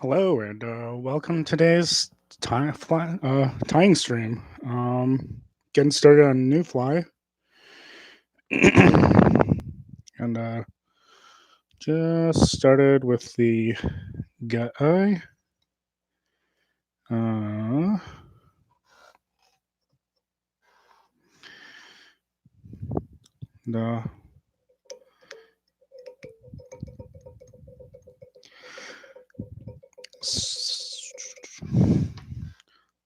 Hello and welcome to today's tying stream. Getting started on a new fly, and just started with the gut eye. Uh, the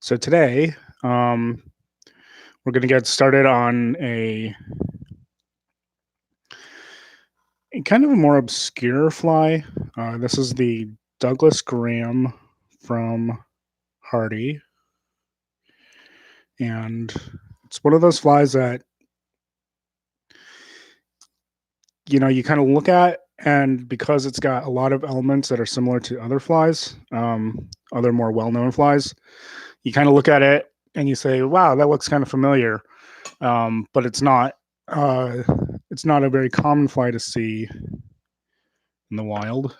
so today, we're gonna get started on a kind of a more obscure fly. This is the Douglas Graham from Hardy, and it's one of those flies that you kind of look at, and because it's got a lot of elements that are similar to other flies, other more well-known flies, you kind of look at it and you say, wow, that looks kind of familiar. But uh, it's not a very common fly to see in the wild.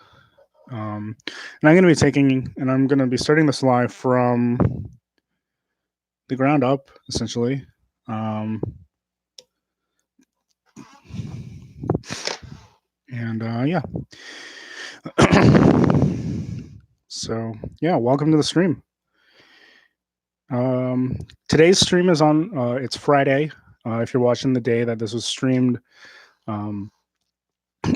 And I'm going to be starting this fly from the ground up, essentially. um, and yeah. So yeah, welcome to the stream. Today's stream is on. It's Friday. If you're watching the day that this was streamed, um,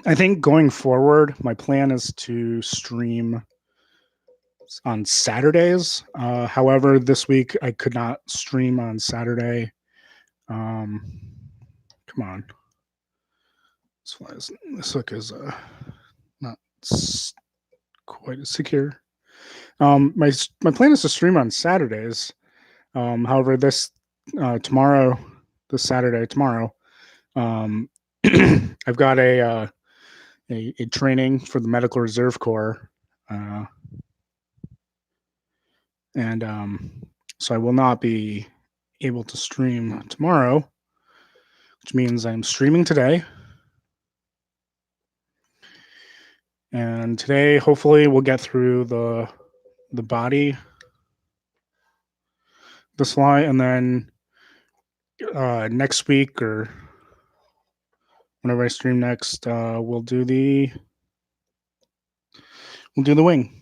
I think going forward, my plan is to stream on Saturdays. However, this week I could not stream on Saturday. Come on, this look is not quite as secure. My plan is to stream on Saturdays. However, tomorrow, this Saturday, tomorrow, um, I've got a training for the Medical Reserve Corps, uh, and so I will not be able to stream tomorrow, which means I'm streaming today. And today, hopefully, we'll get through the body, this fly, and then next week or whenever I stream next, we'll do the wing.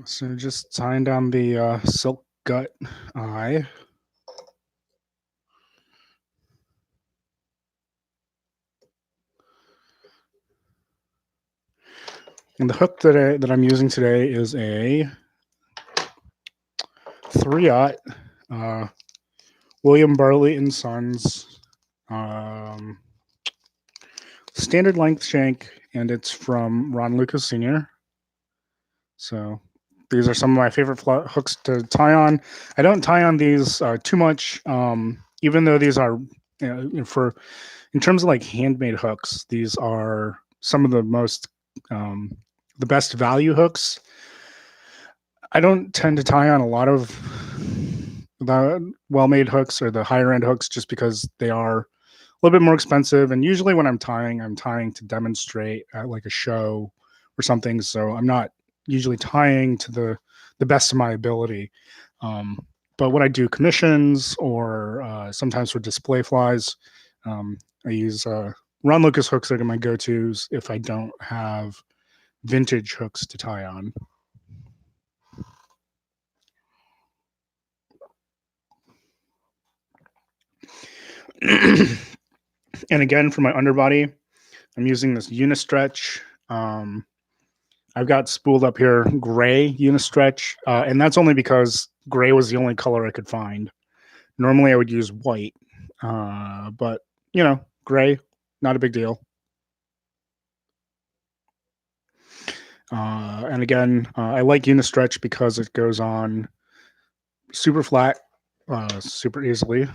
So just tying down the silk gut eye. And the hook that I'm using today is a 3/0 William Barley and Sons standard length shank, and it's from Ron Lucas Sr. So these are some of my favorite hooks to tie on. I don't tie on these too much, even though these are for in terms of like handmade hooks. These are some of the best value hooks. I don't tend to tie on a lot of the well-made hooks or the higher end hooks just because they are a little bit more expensive. And usually when I'm tying to demonstrate at like a show or something. So I'm not usually tying to the best of my ability. But when I do commissions or sometimes for display flies, I use Ron Lucas hooks that are my go-tos if I don't have vintage hooks to tie on. And again, for my underbody, I'm using this Unistretch. I've got spooled up here gray Unistretch, and that's only because gray was the only color I could find. Normally, I would use white, But you know, gray, not a big deal. And again, I like Unistretch because it goes on super flat, super easily.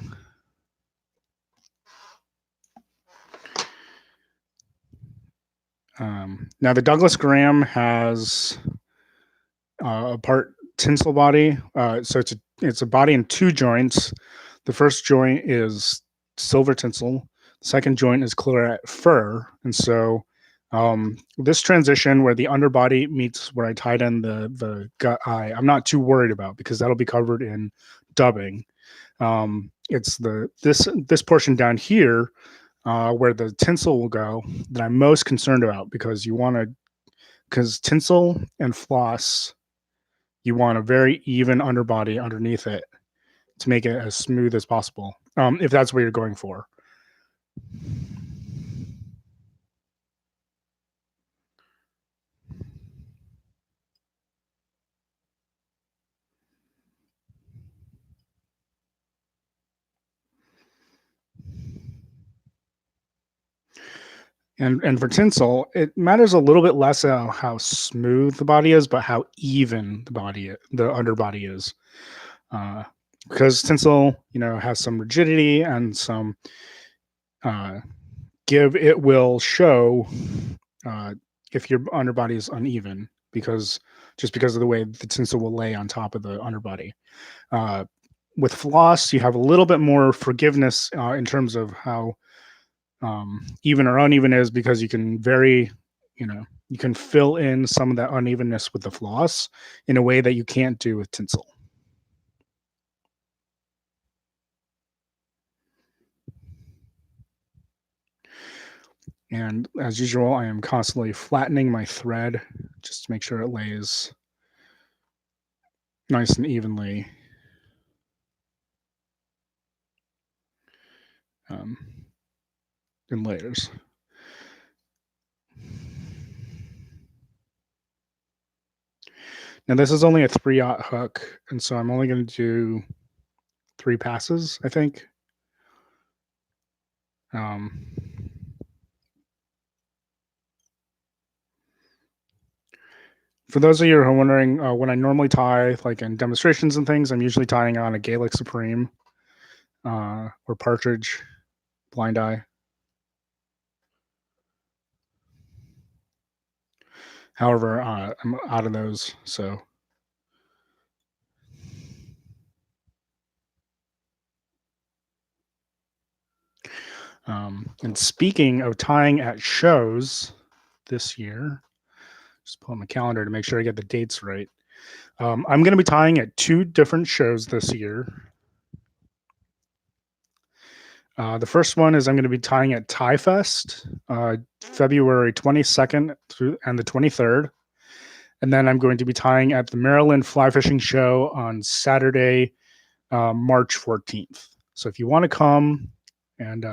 Now the Douglas Graham has a part tinsel body, so it's a body in two joints. The first joint is silver tinsel. The second joint is claret fur, and so this transition where the underbody meets where I tied in the gut eye, I'm not too worried about because that'll be covered in dubbing. It's this portion down here where the tinsel will go that I'm most concerned about because tinsel and floss, you want a very even underbody underneath it to make it as smooth as possible. If that's what you're going for. And for tinsel, it matters a little bit less how smooth the body is, but how even the underbody is. Uh, because tinsel, has some rigidity and some uh, give. It will show uh, if your underbody is uneven because of the way the tinsel will lay on top of the underbody. Uh, with floss, you have a little bit more forgiveness in terms of how even or uneven is because you can fill in some of that unevenness with the floss in a way that you can't do with tinsel. And as usual, I am constantly flattening my thread just to make sure it lays nice and evenly. Um, in layers. Now this is only a 3/0 hook, and so I'm only going to do 3 passes, I think. Um, for those of you who are wondering, when I normally tie, like in demonstrations and things, I'm usually tying on a Gaelic Supreme or Partridge blind eye. However, I'm out of those, so. And speaking of tying at shows this year, just pull up my calendar to make sure I get the dates right. I'm going to be tying at 2 different shows this year. The first one is I'm going to be tying at Tie Fest, February 22nd through and the 23rd. And then I'm going to be tying at the Maryland Fly Fishing Show on Saturday, March 14th. So if you want to come and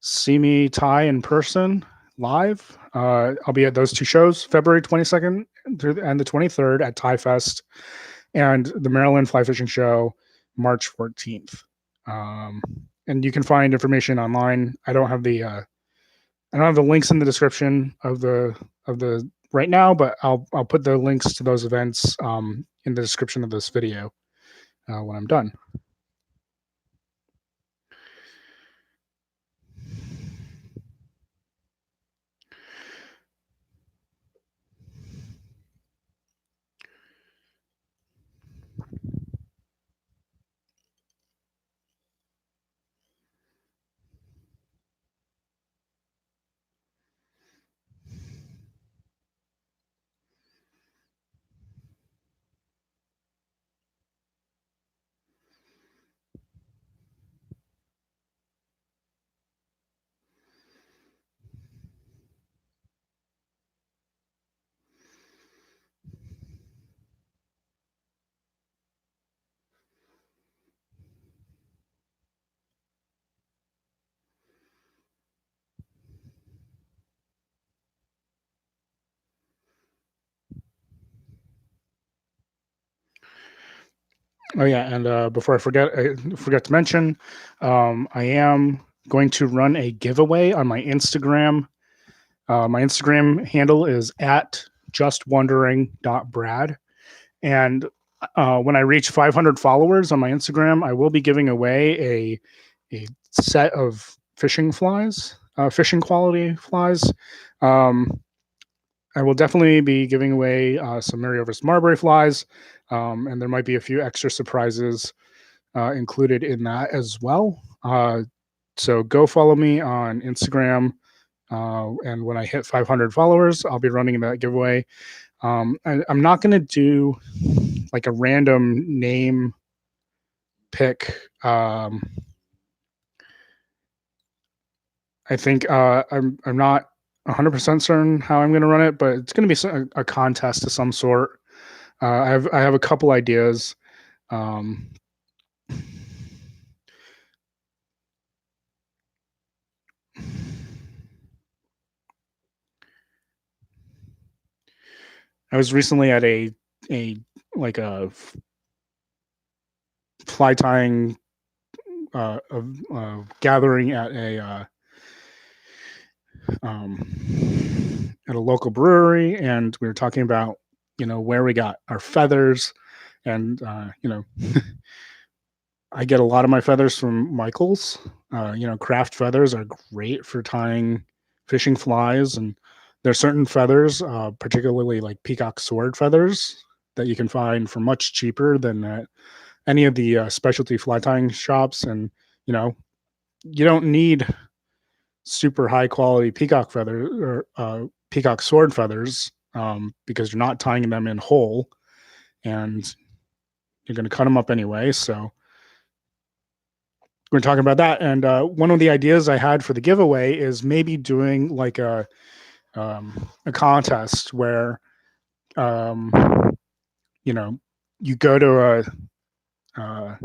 see me tie in person live, I'll be at those 2 shows, February 22nd and the 23rd at Tie Fest, and the Maryland Fly Fishing Show, March 14th. And you can find information online. I don't have the links in the description of the right now, but I'll put the links to those events in the description of this video when I'm done. Oh yeah, and before I forget to mention, I am going to run a giveaway on my Instagram. My Instagram handle is at justwondering.brad. And when I reach 500 followers on my Instagram, I will be giving away a set of fishing flies, fishing quality flies. Um, I will definitely be giving away some Marioverse Marbury flies, and there might be a few extra surprises included in that as well. So go follow me on Instagram. And when I hit 500 followers, I'll be running that giveaway. I'm not going to do like a random name pick. I think I'm not 100% certain how I'm going to run it, but it's going to be a contest of some sort. I have a couple ideas. Um, I was recently at a like a fly tying gathering at a local brewery, and we were talking about where we got our feathers, and I get a lot of my feathers from Michael's. Craft feathers are great for tying fishing flies, and there's certain feathers, particularly like peacock sword feathers, that you can find for much cheaper than any of the specialty fly tying shops. And you know, you don't need super high quality peacock feather or peacock sword feathers because you're not tying them in whole, and you're going to cut them up anyway. So we're talking about that, and one of the ideas I had for the giveaway is maybe doing like a contest where um, you go to uh,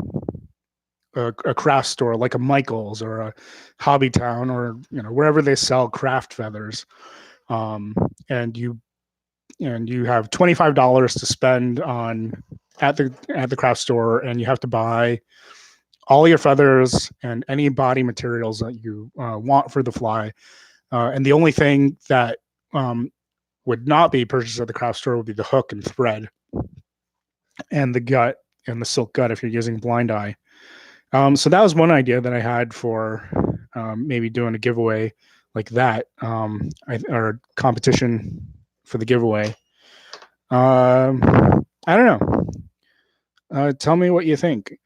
a craft store like a Michael's or a Hobby Town, or wherever they sell craft feathers, um, and you have $25 to spend on at the craft store, and you have to buy all your feathers and any body materials that you want for the fly. And the only thing that would not be purchased at the craft store would be the hook and thread and the gut and the silk gut if you're using blind eye. So that was one idea that I had for maybe doing a giveaway like that, or competition for the giveaway. I don't know. Tell me what you think.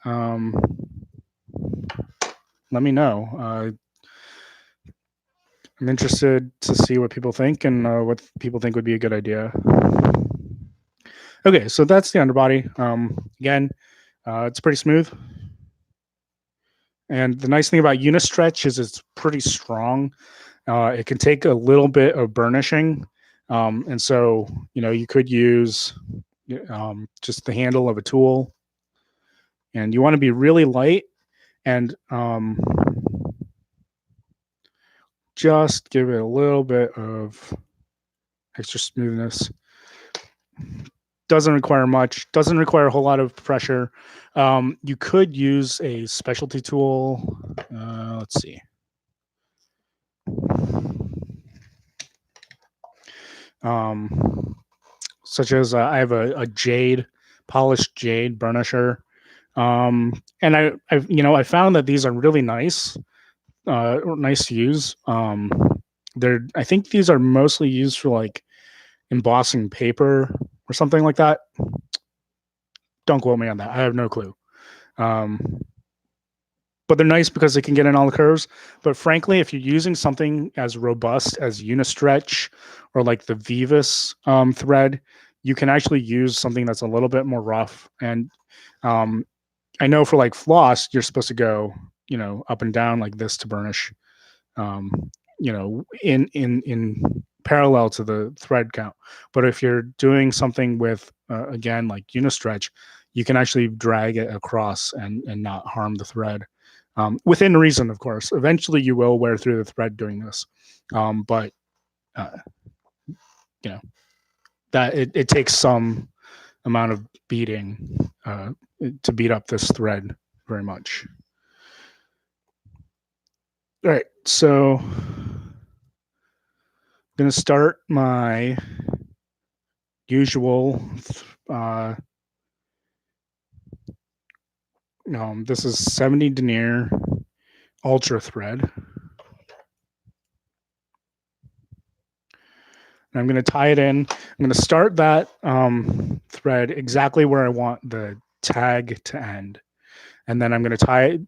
Let me know. I'm interested to see what people think and what people think would be a good idea. Okay, so that's the underbody. Again, it's pretty smooth. And the nice thing about Unistretch is it's pretty strong. It can take a little bit of burnishing. And so, you could use just the handle of a tool. And you want to be really light and just give it a little bit of extra smoothness. Doesn't require much, doesn't require a whole lot of pressure. You could use a specialty tool. Let's see. Such as I have a jade, polished jade burnisher. And I found that these are really nice, nice to use. I think these are mostly used for like embossing paper or something like that. Don't quote me on that. I have no clue. But they're nice because they can get in all the curves. But frankly, if you're using something as robust as Unistretch or like the Vivus thread, you can actually use something that's a little bit more rough. And I know for like floss, you're supposed to go, up and down like this to burnish, in parallel to the thread count. But if you're doing something with, again, like Unistretch, you can actually drag it across and not harm the thread. Within reason, of course. Eventually, you will wear through the thread doing this, but that it takes some amount of beating to beat up this thread very much. All right, so I'm going to start my usual this is 70 denier ultra thread. And I'm going to tie it in. I'm going to start that thread exactly where I want the tag to end. And then I'm going to tie it,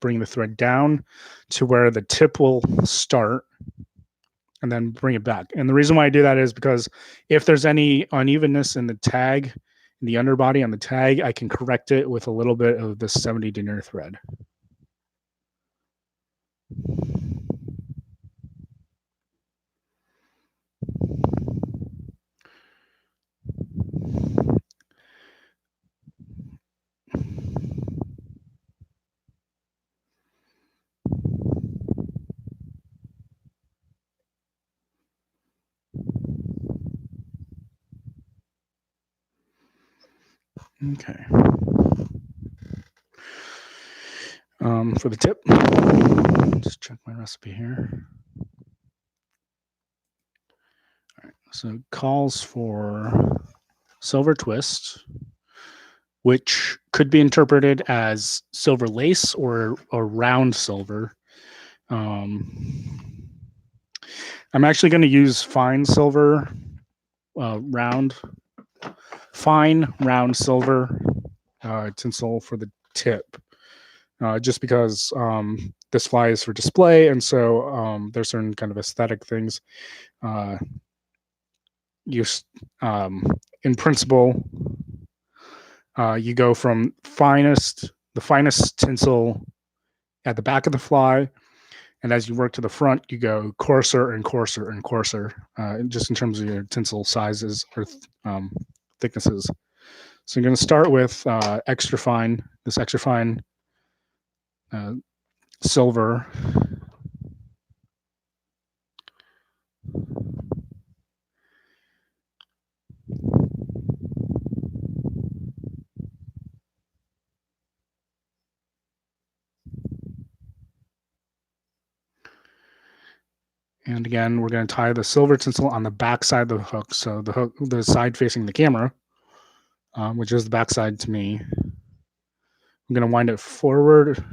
bring the thread down to where the tip will start and then bring it back. And the reason why I do that is because if there's any unevenness in the tag, in the underbody on the tag, I can correct it with a little bit of this 70 denier thread. Okay. For the tip, just check my recipe here. All right, so it calls for silver twist, which could be interpreted as silver lace or round silver. I'm actually going to use fine silver, fine round silver tinsel for the tip. Just because this fly is for display, and so there's certain kind of aesthetic things. In principle, you go from the finest tinsel at the back of the fly, and as you work to the front, you go coarser and coarser and coarser, just in terms of your tinsel sizes or thicknesses. So you're going to start with extra fine silver. And again, we're going to tie the silver tinsel on the back side of the hook. So the side facing the camera, which is the back side to me. I'm going to wind it forward.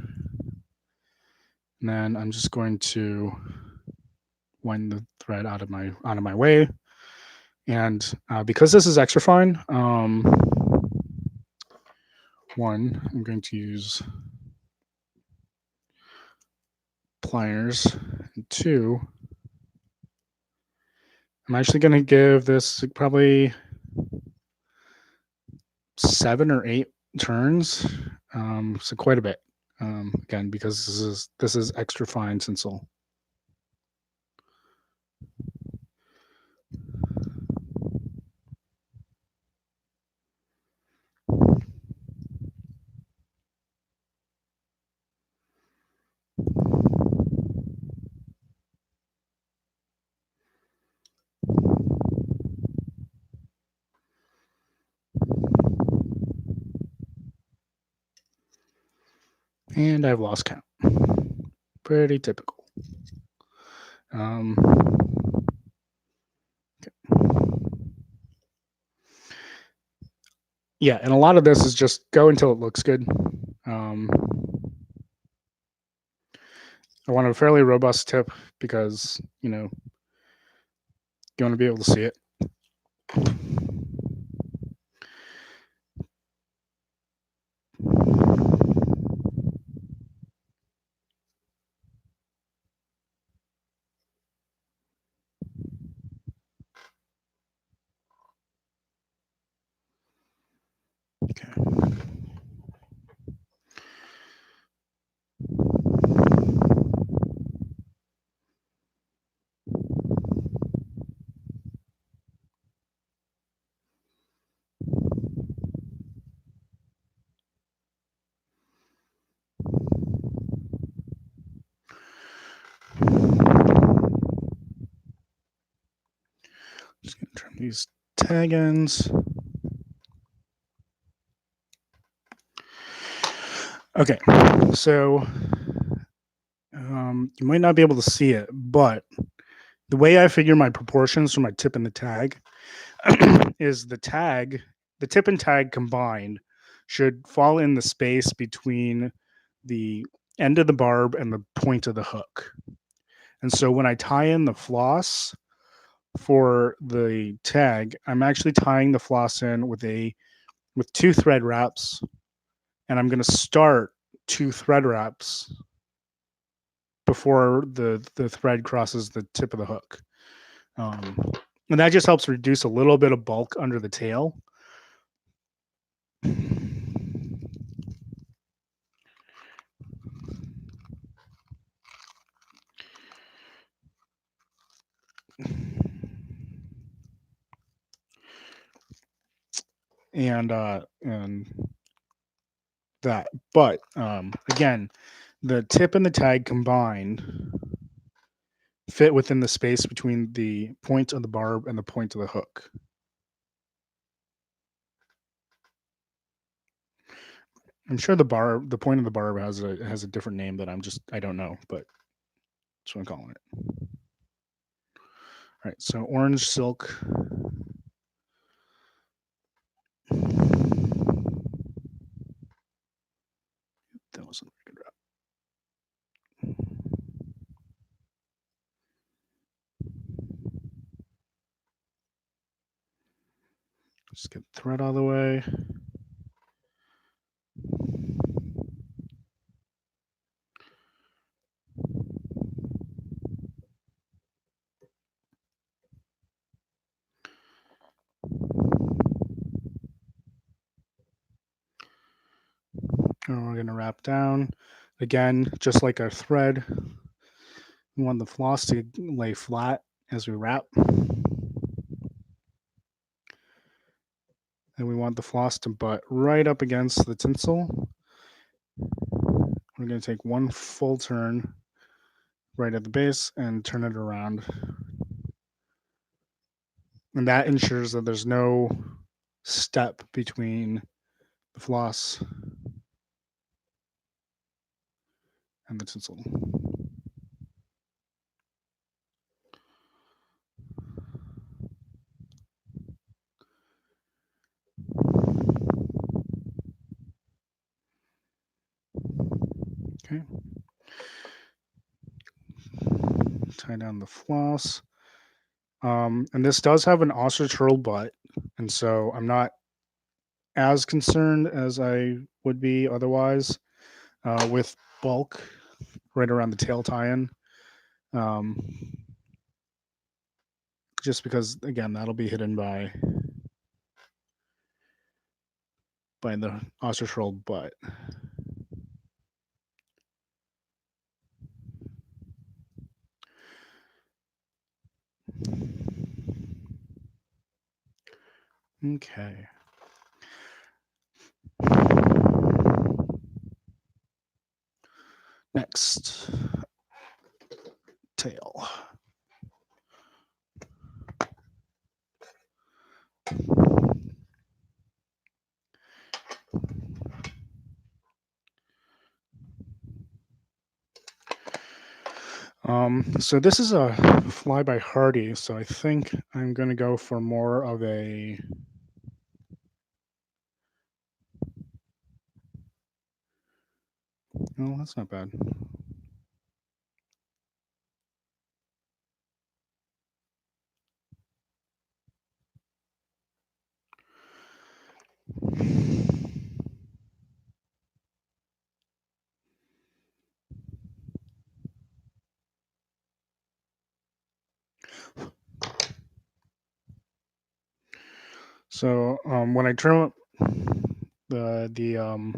And then I'm just going to wind the thread out of my way. And because this is extra fine, one, I'm going to use pliers, and two, I'm actually going to give this probably 7 or 8 turns, so quite a bit. Again, because this is extra fine tinsel. And I've lost count. Pretty typical. Okay. Yeah, and a lot of this is just go until it looks good. I want a fairly robust tip because, you want to be able to see it. Okay. Just gonna trim these tag ends. Okay, so you might not be able to see it, but the way I figure my proportions for my tip and the tag is the tip and tag combined should fall in the space between the end of the barb and the point of the hook. And so when I tie in the floss for the tag, I'm actually tying the floss in with two thread wraps, and I'm going to start two thread wraps before the thread crosses the tip of the hook. Um, and that just helps reduce a little bit of bulk under the tail. And that. But again, the tip and the tag combined fit within the space between the point of the barb and the point of the hook. I'm sure the point of the barb has a different name that I don't know, but that's what I'm calling it. All right, so orange silk. That wasn't a good wrap. Just get the thread out of the way. And we're going to wrap down. Again, just like our thread, we want the floss to lay flat as we wrap. And we want the floss to butt right up against the tinsel. We're going to take one full turn right at the base and turn it around. And that ensures that there's no step between the floss and the tinsel. Okay. Tie down the floss. And this does have an ostrich herl butt, and so I'm not as concerned as I would be otherwise with bulk right around the tail tie-in. Um, just because, again, that'll be hidden by the ostrich herl butt. Okay. Next, tail. So this is a fly by Hardy, so I think I'm going to go for more of a no, that's not bad. So when I trim up the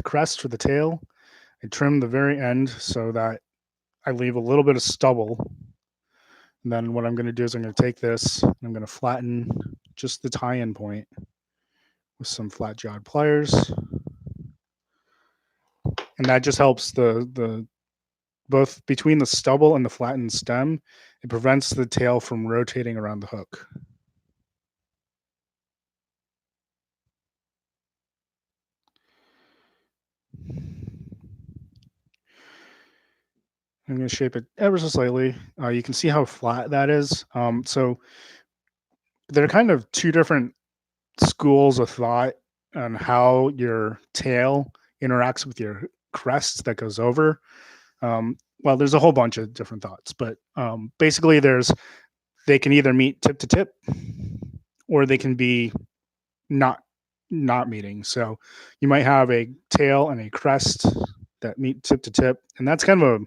crest for the tail, I trim the very end so that I leave a little bit of stubble. And then what I'm going to do is I'm going to take this and I'm going to flatten just the tie-in point with some flat jawed pliers. And that just helps the both between the stubble and the flattened stem. It prevents the tail from rotating around the hook. I'm going to shape it ever so slightly. You can see how flat that is. So there are kind of two different schools of thought on how your tail interacts with your crest that goes over. Well, there's a whole bunch of different thoughts, but basically, they can either meet tip to tip, or they can be not not meeting. So you might have a tail and a crest that meet tip to tip, and that's kind of a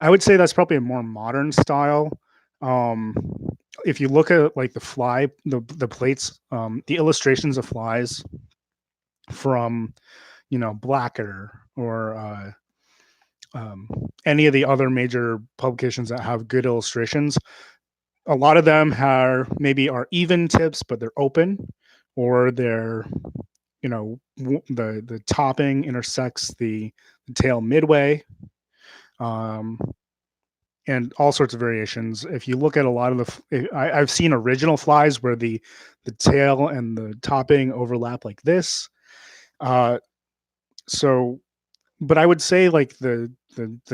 I would say that's probably a more modern style. Um, if you look at like the plates, the illustrations of flies from Blacker or um, any of the other major publications that have good illustrations, a lot of them are even tips, but they're open, or they're the topping intersects the tail midway, um, and all sorts of variations. If you look at a lot of I've seen original flies where the tail and the topping overlap like this. Uh, so, but I would say like the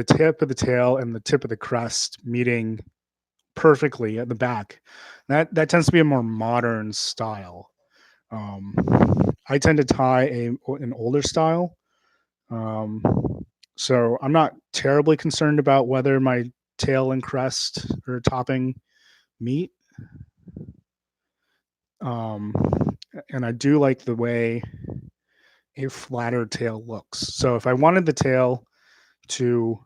tip of the tail and the tip of the crest meeting perfectly at the back. That tends to be a more modern style. Um, I tend to tie an older style. Um, so I'm not terribly concerned about whether my tail and crest or topping meat. Um, and I do like the way a flatter tail looks. So if I wanted the tail to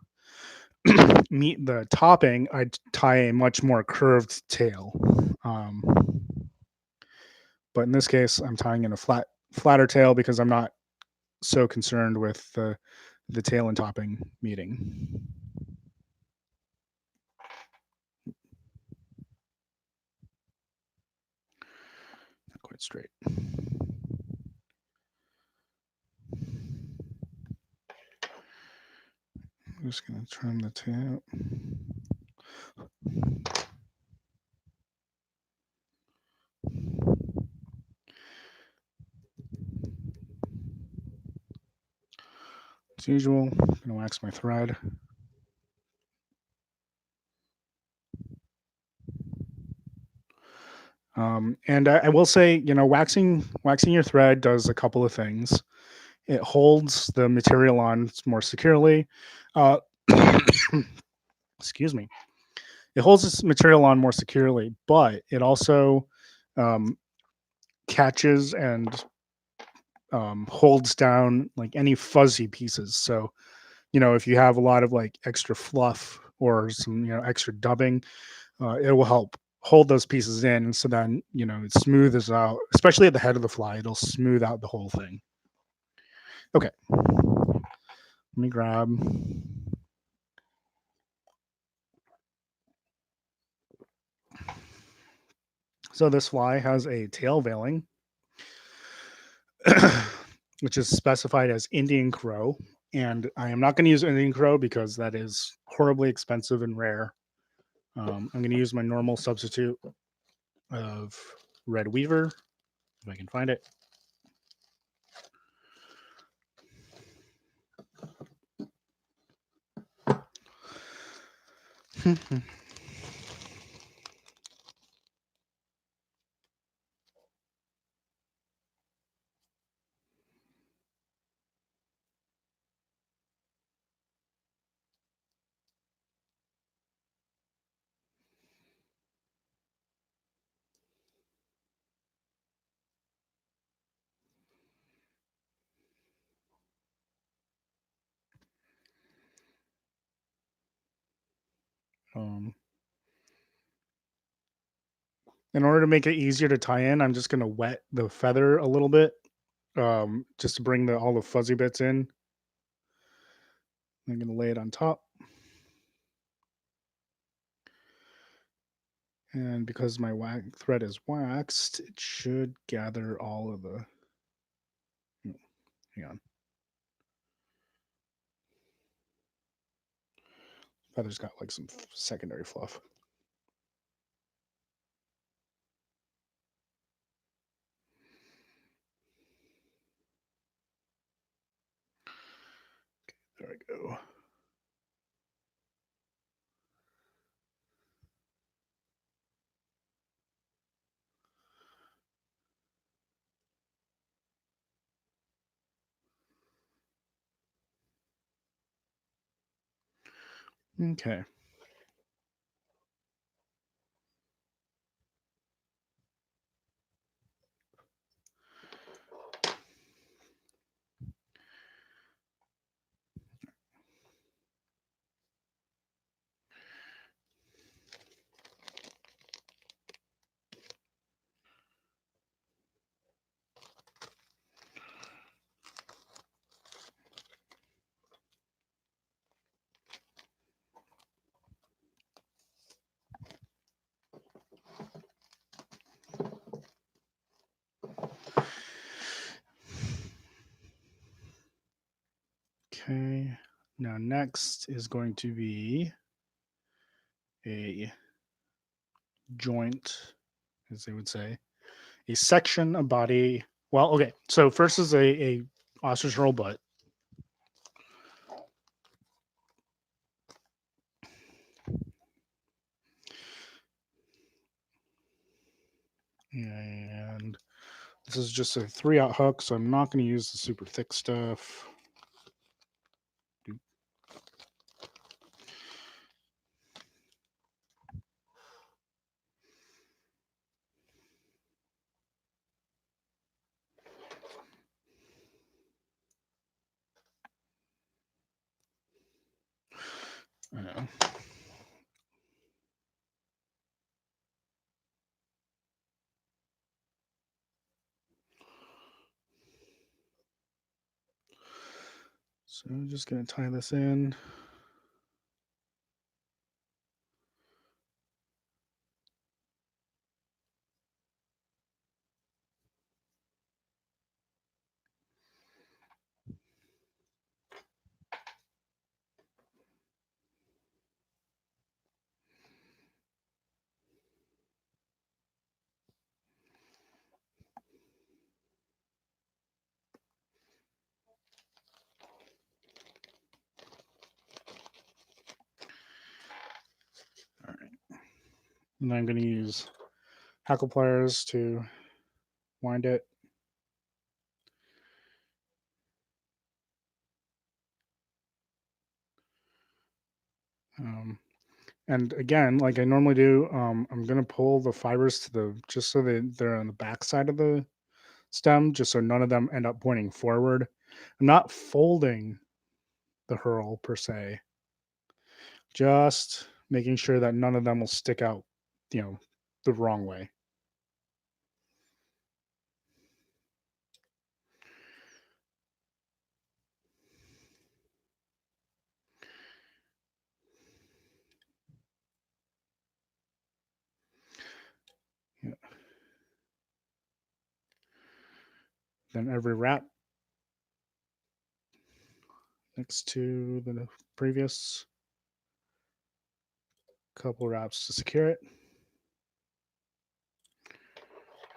meet the topping, I'd tie a much more curved tail. Um, but in this case, I'm tying in a flatter tail because I'm not so concerned with the tail and topping meeting. Not quite straight. I'm just going to trim the tail. As usual, I'm going to wax my thread. And I will say, waxing your thread does a couple of things. It holds the material on more securely. Uh, excuse me. It holds this material on more securely, but it also um, catches and holds down like any fuzzy pieces. So, if you have a lot of like extra fluff or some, extra dubbing, it will help hold those pieces in. And so then, it smooths out, especially at the head of the fly, it'll smooth out the whole thing. Okay. Let me grab. So this fly has a tail veiling, which is specified as Indian crow. And I am not going to use Indian crow because that is horribly expensive and rare. I'm going to use my normal substitute of red weaver, if I can find it. Um, in order to make it easier to tie in, I'm just going to wet the feather a little bit, just to bring all the fuzzy bits in. I'm going to lay it on top. And because my thread is waxed, it should gather all of the. Hang on. Feather's got like some secondary fluff. There we go. Okay. Okay. Now next is going to be a joint, as they would say, a section of body. Well, okay. So first is a ostrich herl butt. And this is just a 3/0 hook, so I'm not going to use the super thick stuff. Uh, so I'm just going to tie this in. All right. And I'm going to use hackle pliers to wind it. And again, like I normally do, I'm going to pull the fibers to the, just so that they're on the back side of the stem, just so none of them end up pointing forward. I'm not folding the herl per se, just making sure that none of them will stick out, the wrong way. Yeah. Then every wrap next to the previous couple wraps to secure it.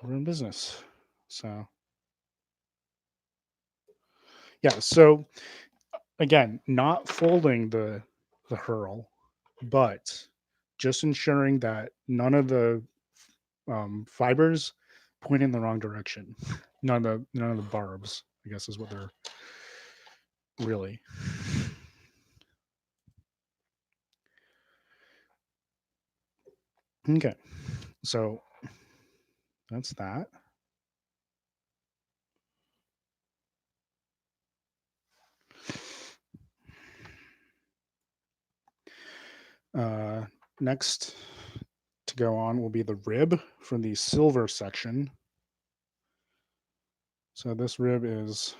We're in business. So yeah, so again, not folding the herl, but just ensuring that none of the fibers point in the wrong direction. None of the barbs, I guess, is what they're really. Okay, so that's that. Next to go on will be the rib from the silver section. So this rib is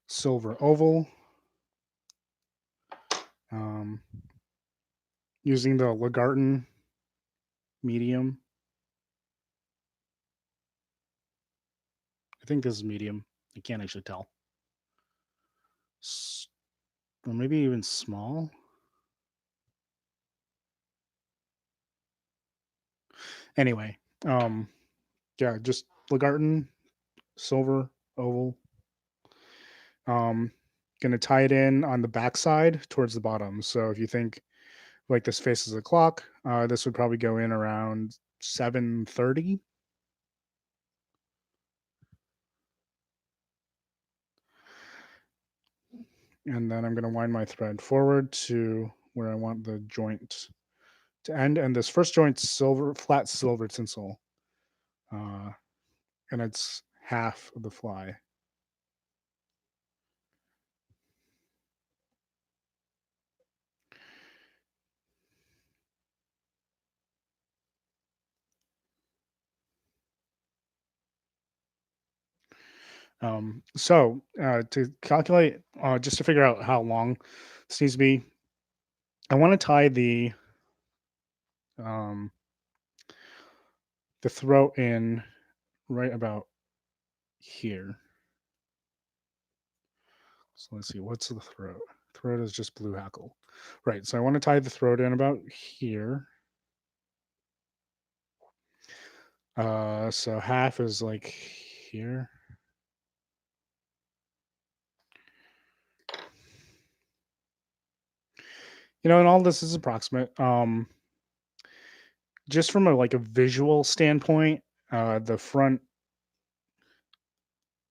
silver oval. Um, Using the Lagarten medium. I think this is medium. I can't actually tell. Or maybe even small. Anyway, yeah, just Lagarten silver oval. Um, gonna tie it in on the back side towards the bottom. So if you think like this faces a clock, this would probably go in around 7:30, and then I'm gonna wind my thread forward to where I want the joint to end. And this first joint's silver, flat silver tinsel, uh, and it's half of the fly. To calculate, just to figure out how long this needs to be, I want to tie um, the throat in right about here. So let's see, what's the throat? Throat is just blue hackle, right? So I want to tie the throat in about here. So half is like here. And all this is approximate. Just from a visual standpoint, the front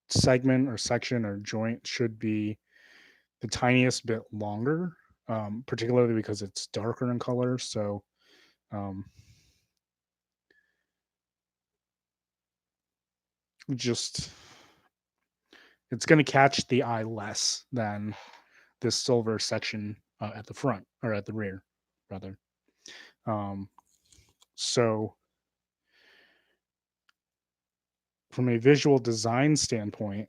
segment or section or joint should be the tiniest bit longer, particularly because it's darker in color. So um, just it's going to catch the eye less than this silver section at the front or at the rear, rather. Um, so from a visual design standpoint,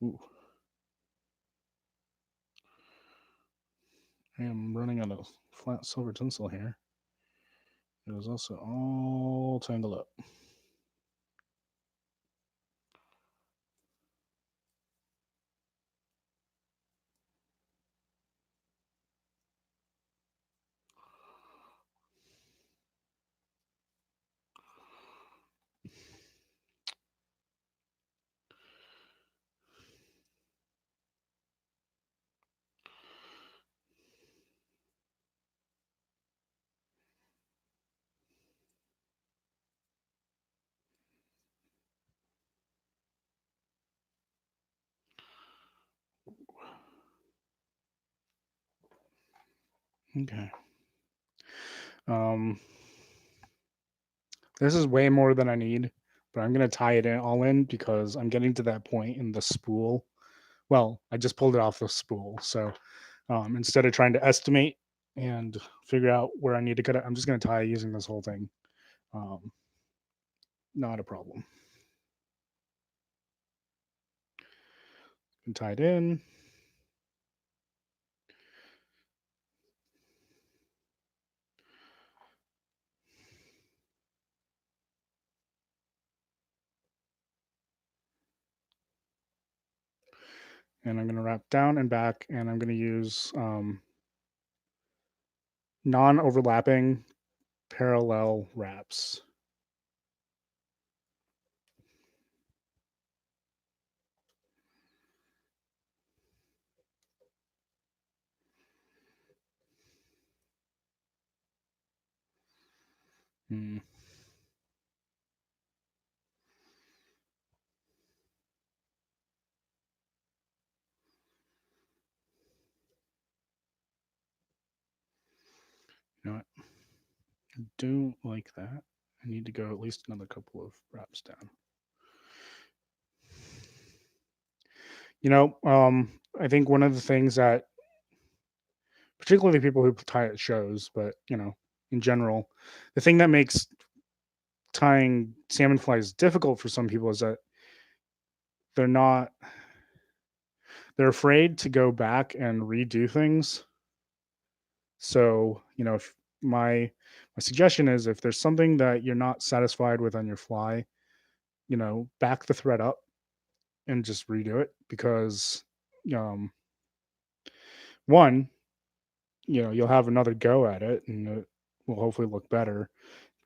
ooh, I am running out of flat silver tinsel here. It is also all tangled up. Okay. Um, this is way more than I need, but I'm gonna tie it in all in because I'm getting to that point in the spool. Well, I just pulled it off the spool, so instead of trying to estimate and figure out where I need to cut it, I'm just gonna tie using this whole thing. Um, Not a problem. And tie it in. And I'm going to wrap down and back, and I'm going to use non-overlapping parallel wraps. Hmm. You know what? I do like that. I need to go at least another couple of wraps down. I think one of the things that, particularly people who tie at shows, but in general, the thing that makes tying salmon flies difficult for some people is that they're not they're afraid to go back and redo things. So, if my suggestion is if there's something that you're not satisfied with on your fly, back the thread up and just redo it because um one, you'll have another go at it and will hopefully look better.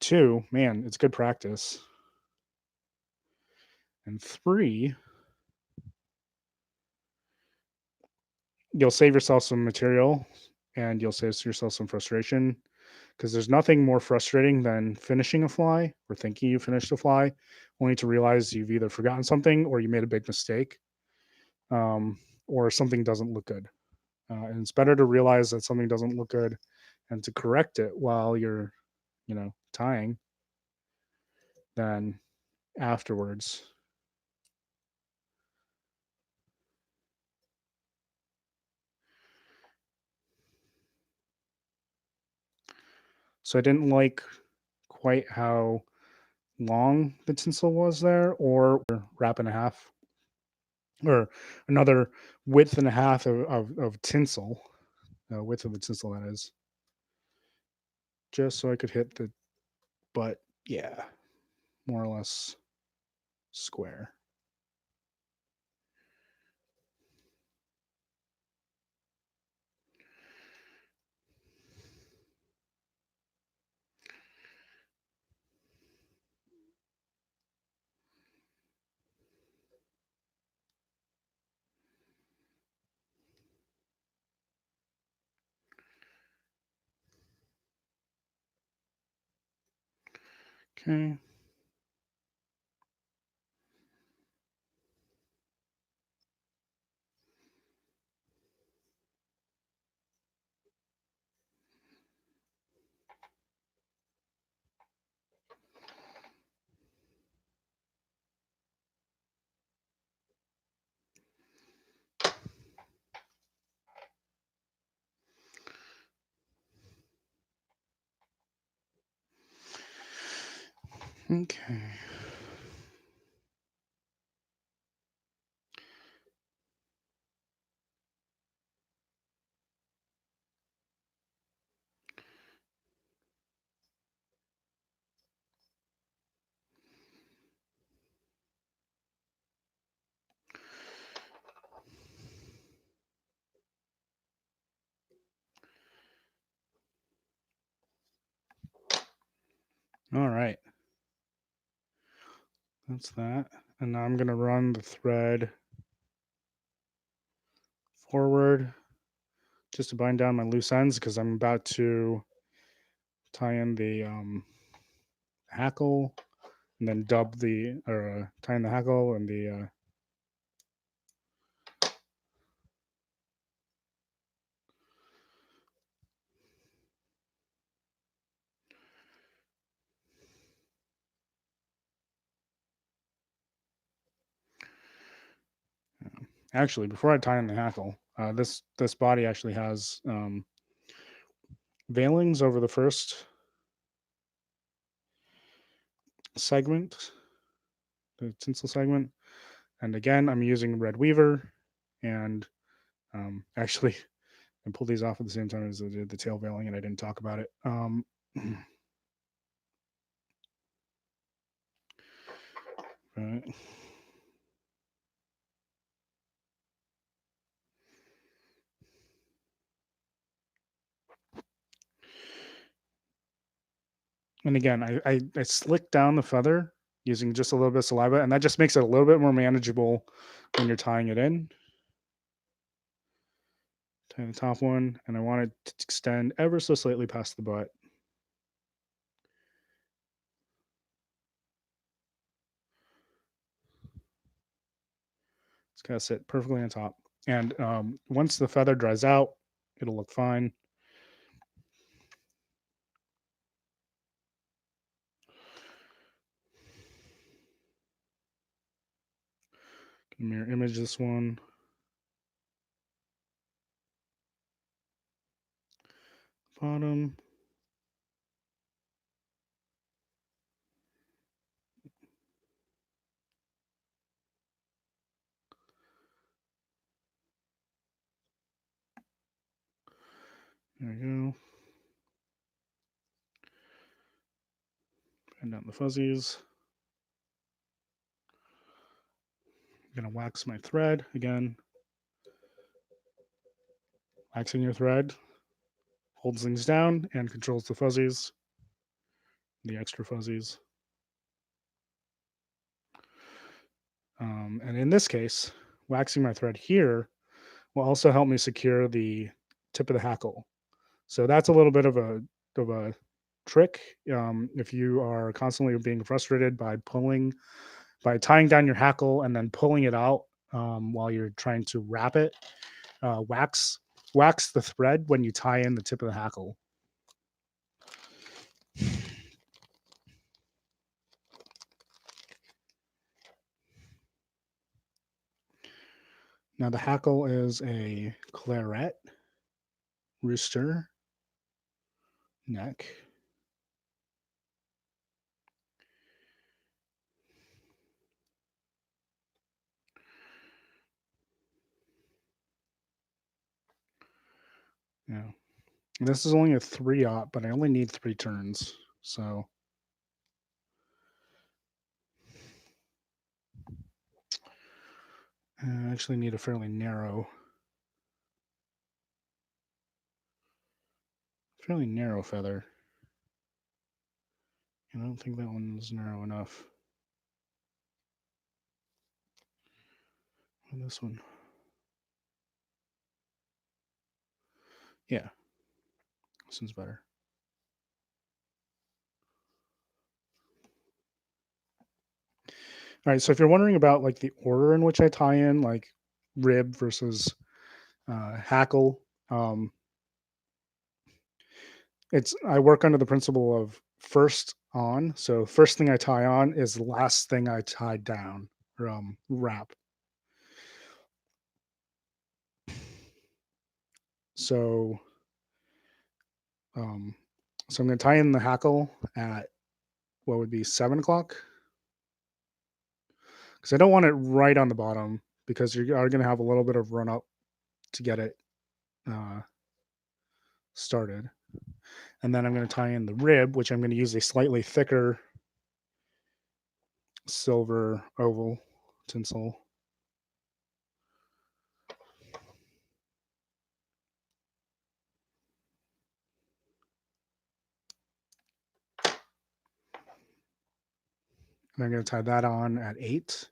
2, man, it's good practice. And 3, you'll save yourself some material and you'll save yourself some frustration because there's nothing more frustrating than finishing a fly or thinking you finished a fly only to realize you've either forgotten something or you made a big mistake, or something doesn't look good. And it's better to realize that something doesn't look good and to correct it while you're, tying than afterwards. So I didn't like quite how long the tinsel was there, or wrap and a half, or another width and a half of tinsel, width of the tinsel that is, just so I could hit the butt. Yeah, more or less square. Okay. Okay. All right. That's that. And now I'm going to run the thread forward just to bind down my loose ends because I'm about to tie in the hackle and then tie in the hackle and the actually, before I tie in the hackle, this body actually has veilings over the first segment, the tinsel segment. And again, I'm using red weaver, and actually, I pulled these off at the same time as I did the tail veiling, and I didn't talk about it. Right. And again, I slick down the feather using just a little bit of saliva, and that just makes it a little bit more manageable when you're tying it in. Tie the top one, and I want it to extend ever so slightly past the butt. It's gotta sit perfectly on top. And once the feather dries out, it'll look fine. Mirror image this one. Bottom. There we go. And down the fuzzies. I'm gonna wax my thread again. Waxing your thread holds things down and controls the fuzzies, the extra fuzzies. And in this case, waxing my thread here will also help me secure the tip of the hackle. So that's a little bit of a trick. If you are constantly being frustrated by tying down your hackle and then pulling it out while you're trying to wrap it, wax the thread when you tie in the tip of the hackle. Now the hackle is a claret rooster neck. Yeah. And this is only a 3/0, but I only need 3 turns. So I actually need a fairly narrow feather. I don't think that one's narrow enough. And this one. Yeah. This one's better. All right, so if you're wondering about like the order in which I tie in, like rib versus hackle, I work under the principle of first on. So first thing I tie on is the last thing I tie down or wrap. So um, so I'm going to tie in the hackle at what would be 7 o'clock because I don't want it right on the bottom because you are going to have a little bit of run up to get it uh, started. And then I'm going to tie in the rib, which I'm going to use a slightly thicker silver oval tinsel. And I'm going to tie that on at 8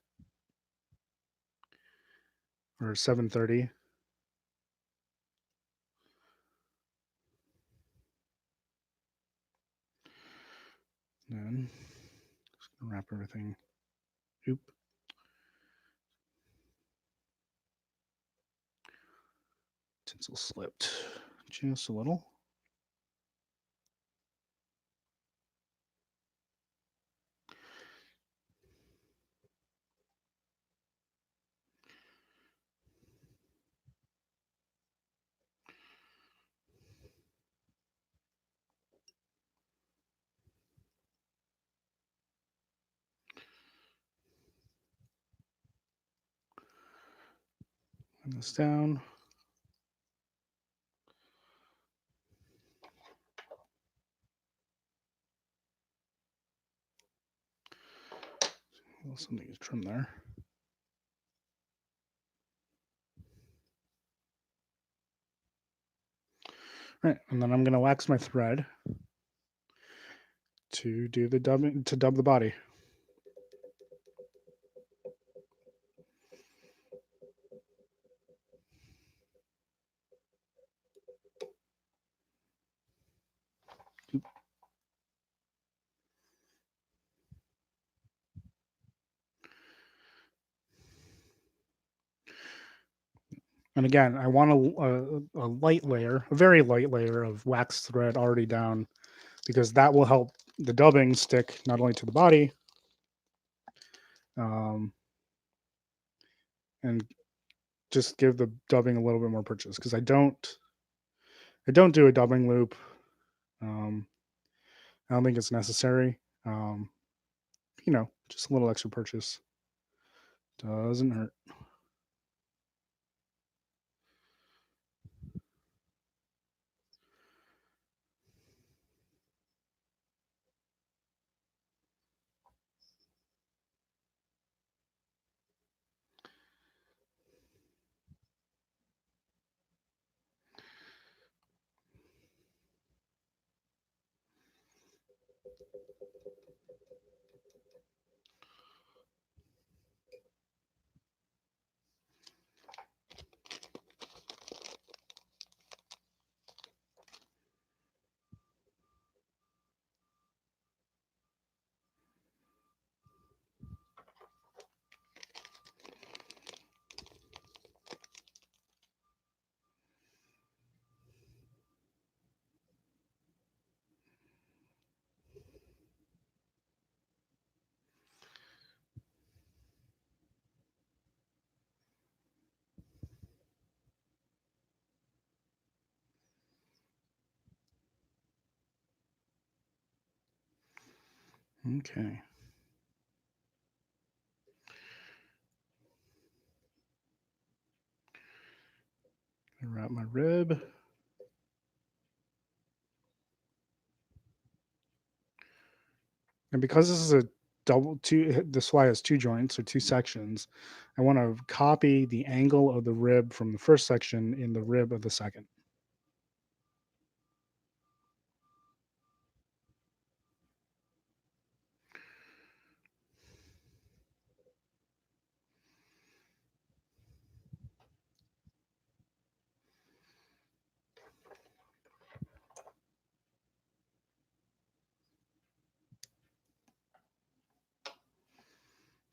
or 7:30. Then just gonna wrap everything. Oop. Tinsel slipped just a little. Put this down. Something to trim there. Right, and then I'm going to wax my thread to do the dubbing to dub the body. And again, I want a light layer, a very light layer of wax thread already down, because that will help the dubbing stick not only to the body, and just give the dubbing a little bit more purchase. Because I don't do a dubbing loop. I don't think it's necessary. Just a little extra purchase doesn't hurt. Okay. Wrap my rib. And because this is a this Y has two joints or two sections, I want to copy the angle of the rib from the first section in the rib of the second.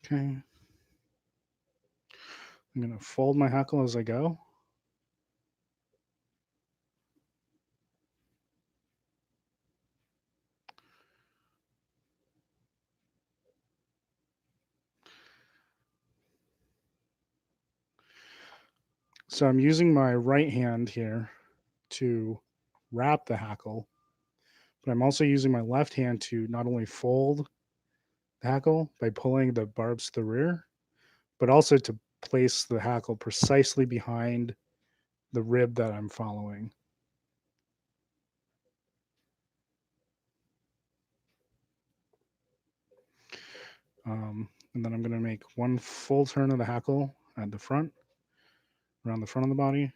Okay. I'm going to fold my hackle as I go. So I'm using my right hand here to wrap the hackle, but I'm also using my left hand to not only fold the hackle by pulling the barbs to the rear, but also to place the hackle precisely behind the rib that I'm following. And then I'm going to make one full turn of the hackle at the front, around the front of the body.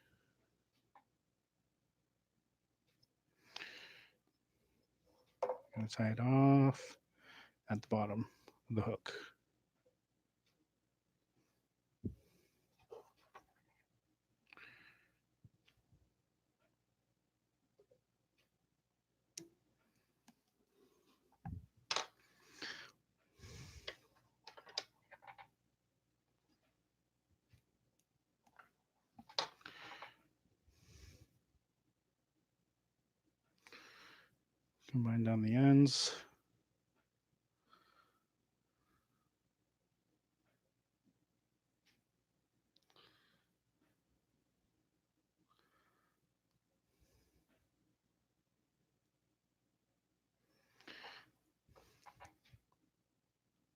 Going to tie it off at the bottom of the hook. Combine down the ends.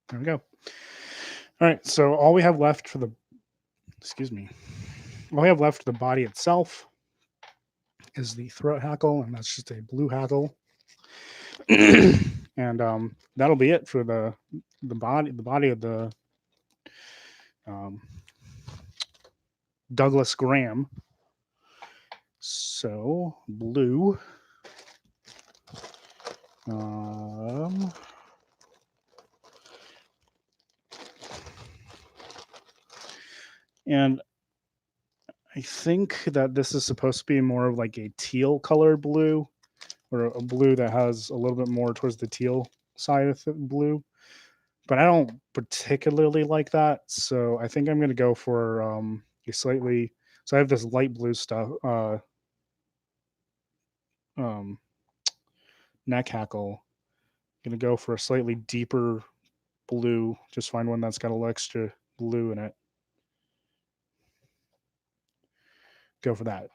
There we go. All right, so all we have left for the, all we have left for the body itself is the throat hackle, and that's just a blue hackle. And that'll be it for the body of the um, Douglas Graham. So blue. And I think that this is supposed to be more of like a teal colored blue, or a blue that has a little bit more towards the teal side of the blue. But I don't particularly like that, so I think I'm going to go for a slightly. So I have this light blue stuff, um, neck hackle. Going to go for a slightly deeper blue. Just find one that's got a little extra blue in it. Go for that.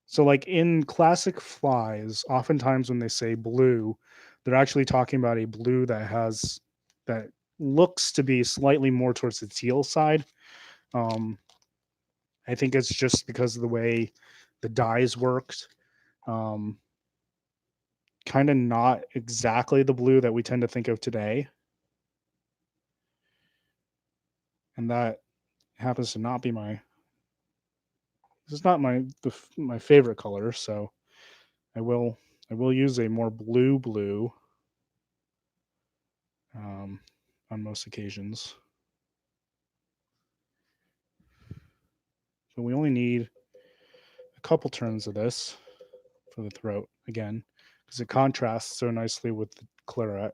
So, like in classic flies, oftentimes when they say blue, they're actually talking about a blue that looks to be slightly more towards the teal side. Um, I think it's just because of the way the dyes worked. Um, kind of not exactly the blue that we tend to think of today. And that happens to not be my This is not my favorite color, so I will use a more blue um, on most occasions. So we only need a couple turns of this for the throat again, because it contrasts so nicely with the claret.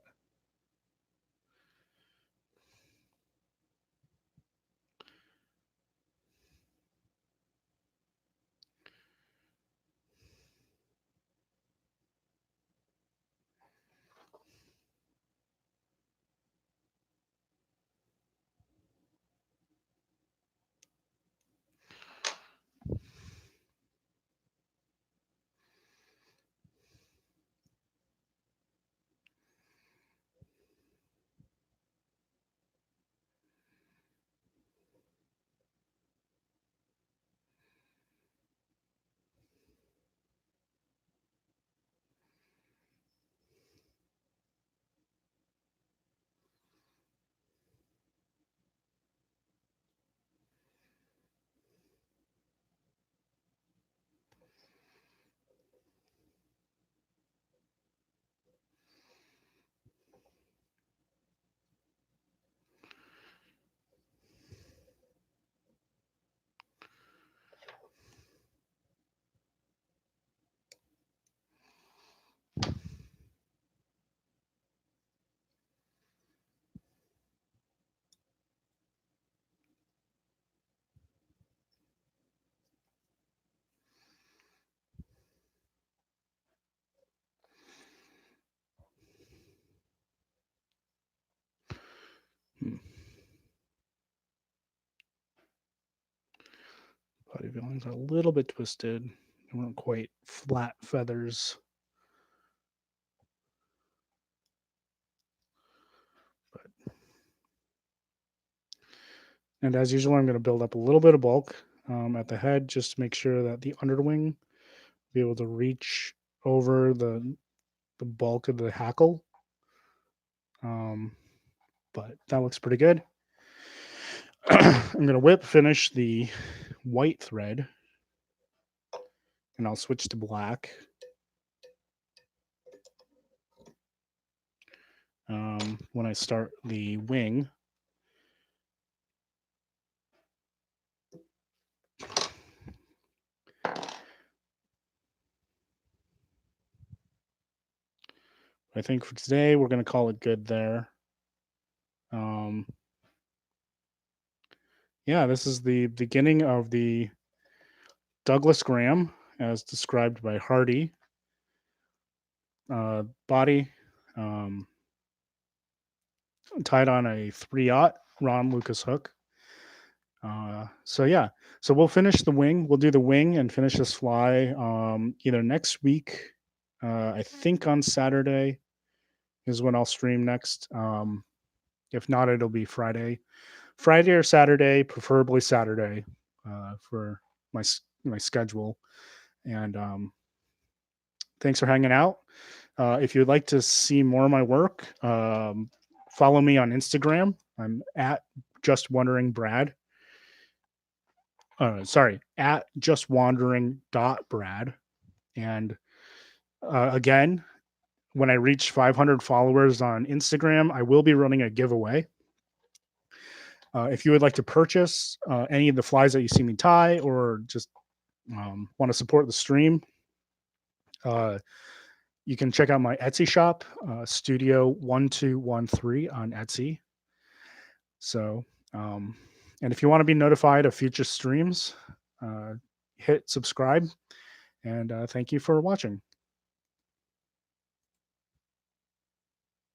Hmm. Body veilings are a little bit twisted. They weren't quite flat feathers. But, and as usual, I'm going to build up a little bit of bulk at the head just to make sure that the underwing be able to reach over the bulk of the hackle. But that looks pretty good. I'm going to whip finish the white thread, and I'll switch to black. When I start the wing. I think for today we're going to call it good there. Yeah, this is the beginning of the Douglas Graham, as described by Hardy. Body tied on a 3/0 Ron Lucas hook. So yeah, so we'll finish the wing. We'll do the wing and finish this fly either next week. I think on Saturday is when I'll stream next. If not, it'll be Friday or Saturday, preferably Saturday, for my schedule. And thanks for hanging out. If you'd like to see more of my work, follow me on Instagram. I'm at Just Wondering Brad. Sorry, at Just Wandering Brad. And again, when I reach 500 followers on Instagram, I will be running a giveaway. If you would like to purchase any of the flies that you see me tie, or just want to support the stream, you can check out my Etsy shop, Studio1213 on Etsy. So, and if you want to be notified of future streams, hit subscribe. And thank you for watching.